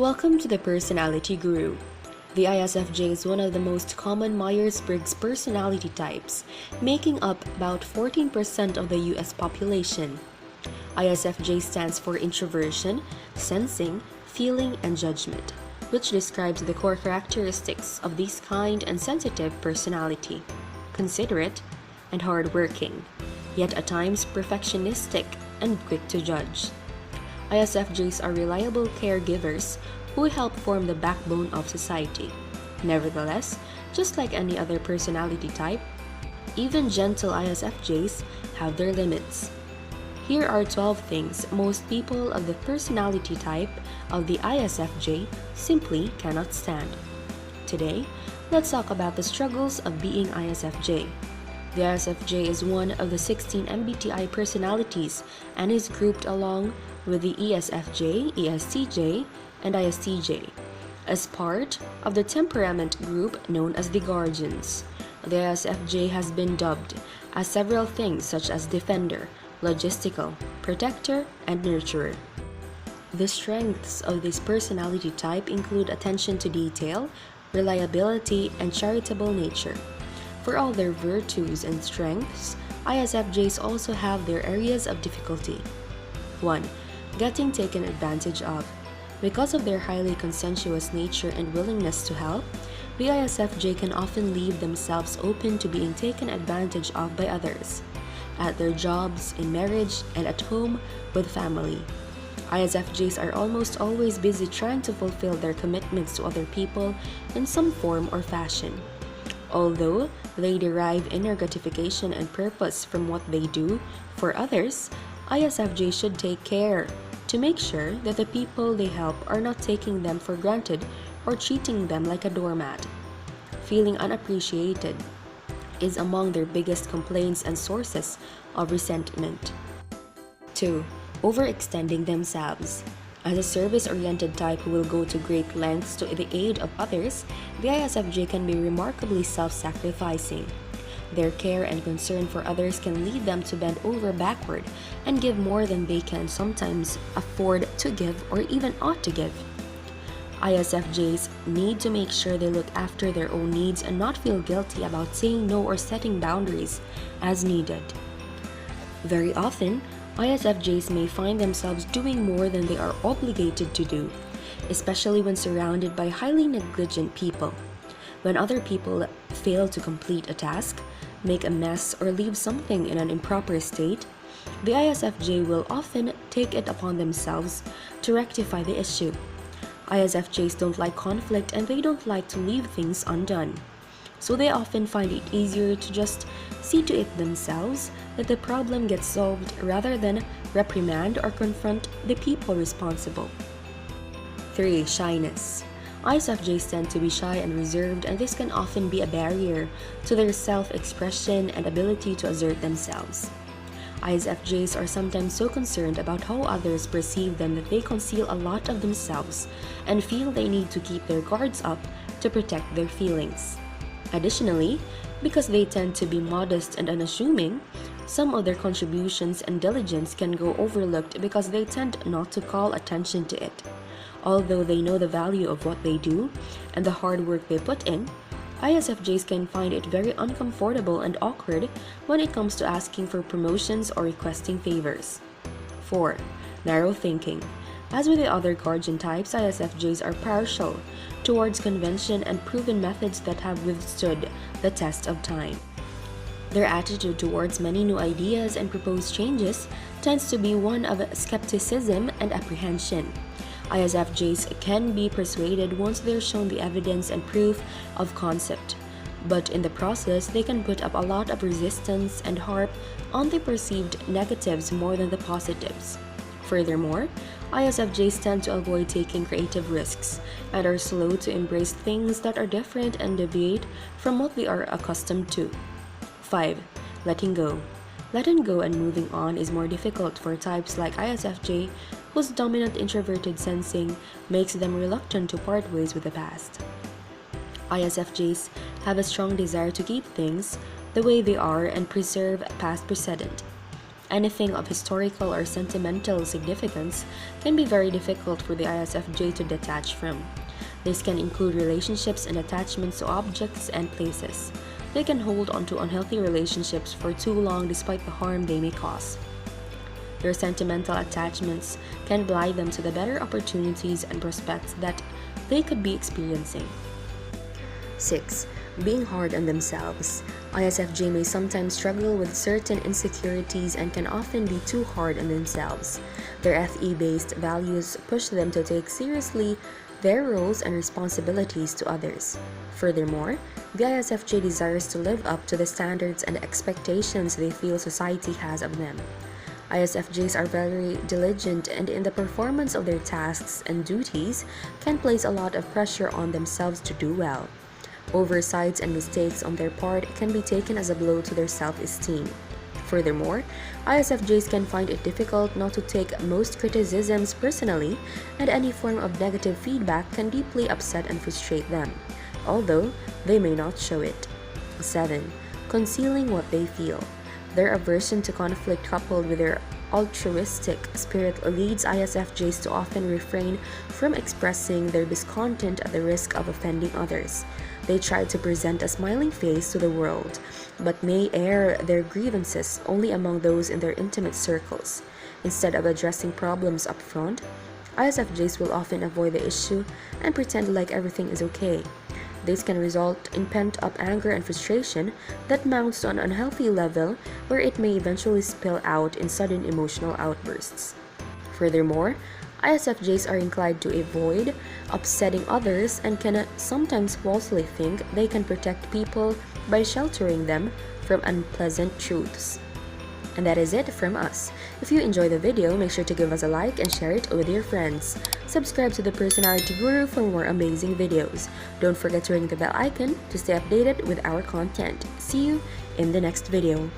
Welcome to the Personality Guru. The ISFJ is one of the most common Myers-Briggs personality types, making up about 14% of the US population. ISFJ stands for introversion, sensing, feeling, and judgment, which describes the core characteristics of this kind and sensitive personality: considerate and hardworking, yet at times perfectionistic and quick to judge. ISFJs are reliable caregivers who help form the backbone of society. Nevertheless, just like any other personality type, even gentle ISFJs have their limits. Here are 12 things most people of the personality type of the ISFJ simply cannot stand. Today, let's talk about the struggles of being ISFJ. The ISFJ is one of the 16 MBTI personalities and is grouped along with the ESFJ, ESTJ, and ISTJ as part of the temperament group known as the Guardians. The ISFJ has been dubbed as several things such as defender, logistical, protector, and nurturer. The strengths of this personality type include attention to detail, reliability, and charitable nature. For all their virtues and strengths, ISFJs also have their areas of difficulty. 1. Getting taken advantage of. Because of their highly conscientious nature and willingness to help, the ISFJ can often leave themselves open to being taken advantage of by others, at their jobs, in marriage, and at home with family. ISFJs are almost always busy trying to fulfill their commitments to other people in some form or fashion. Although they derive inner gratification and purpose from what they do for others, ISFJ should take care to make sure that the people they help are not taking them for granted or treating them like a doormat. Feeling unappreciated is among their biggest complaints and sources of resentment. 2. Overextending themselves. As a service-oriented type who will go to great lengths to the aid of others, the ISFJ can be remarkably self-sacrificing. Their care and concern for others can lead them to bend over backward and give more than they can sometimes afford to give or even ought to give. ISFJs need to make sure they look after their own needs and not feel guilty about saying no or setting boundaries as needed. Very often, ISFJs may find themselves doing more than they are obligated to do, especially when surrounded by highly negligent people. When other people fail to complete a task, make a mess, or leave something in an improper state, the ISFJ will often take it upon themselves to rectify the issue. ISFJs don't like conflict and they don't like to leave things undone. So they often find it easier to just see to it themselves that the problem gets solved rather than reprimand or confront the people responsible. 3. Shyness. ISFJs tend to be shy and reserved, and this can often be a barrier to their self-expression and ability to assert themselves. ISFJs are sometimes so concerned about how others perceive them that they conceal a lot of themselves and feel they need to keep their guards up to protect their feelings. Additionally, because they tend to be modest and unassuming, some of their contributions and diligence can go overlooked because they tend not to call attention to it. Although they know the value of what they do and the hard work they put in, ISFJs can find it very uncomfortable and awkward when it comes to asking for promotions or requesting favors. 4. Narrow thinking. As with the other Guardian types, ISFJs are partial towards convention and proven methods that have withstood the test of time. Their attitude towards many new ideas and proposed changes tends to be one of skepticism and apprehension. ISFJs can be persuaded once they're shown the evidence and proof of concept, but in the process they can put up a lot of resistance and harp on the perceived negatives more than the positives. Furthermore, ISFJs tend to avoid taking creative risks and are slow to embrace things that are different and deviate from what they are accustomed to. 5. Letting go. Letting go and moving on is more difficult for types like ISFJ, whose dominant introverted sensing makes them reluctant to part ways with the past. ISFJs have a strong desire to keep things the way they are and preserve past precedent. Anything of historical or sentimental significance can be very difficult for the ISFJ to detach from. This can include relationships and attachments to objects and places. They can hold on to unhealthy relationships for too long despite the harm they may cause. Their sentimental attachments can blind them to the better opportunities and prospects that they could be experiencing. 6. Being hard on themselves. ISFJ may sometimes struggle with certain insecurities and can often be too hard on themselves. Their FE-based values push them to take seriously their roles and responsibilities to others. Furthermore, the ISFJ desires to live up to the standards and expectations they feel society has of them. ISFJs are very diligent and in the performance of their tasks and duties can place a lot of pressure on themselves to do well. Oversights and mistakes on their part can be taken as a blow to their self-esteem. Furthermore, ISFJs can find it difficult not to take most criticisms personally, and any form of negative feedback can deeply upset and frustrate them, although they may not show it. 7. Concealing what they feel. Their aversion to conflict coupled with their altruistic spirit leads ISFJs to often refrain from expressing their discontent at the risk of offending others. They try to present a smiling face to the world, but may air their grievances only among those in their intimate circles. Instead of addressing problems up front, ISFJs will often avoid the issue and pretend like everything is okay. This can result in pent-up anger and frustration that mounts to an unhealthy level where it may eventually spill out in sudden emotional outbursts. Furthermore, ISFJs are inclined to avoid upsetting others and can sometimes falsely think they can protect people by sheltering them from unpleasant truths. And that is it from us. If you enjoyed the video, make sure to give us a like and share it with your friends. Subscribe to the Personality Guru for more amazing videos. Don't forget to ring the bell icon to stay updated with our content. See you in the next video.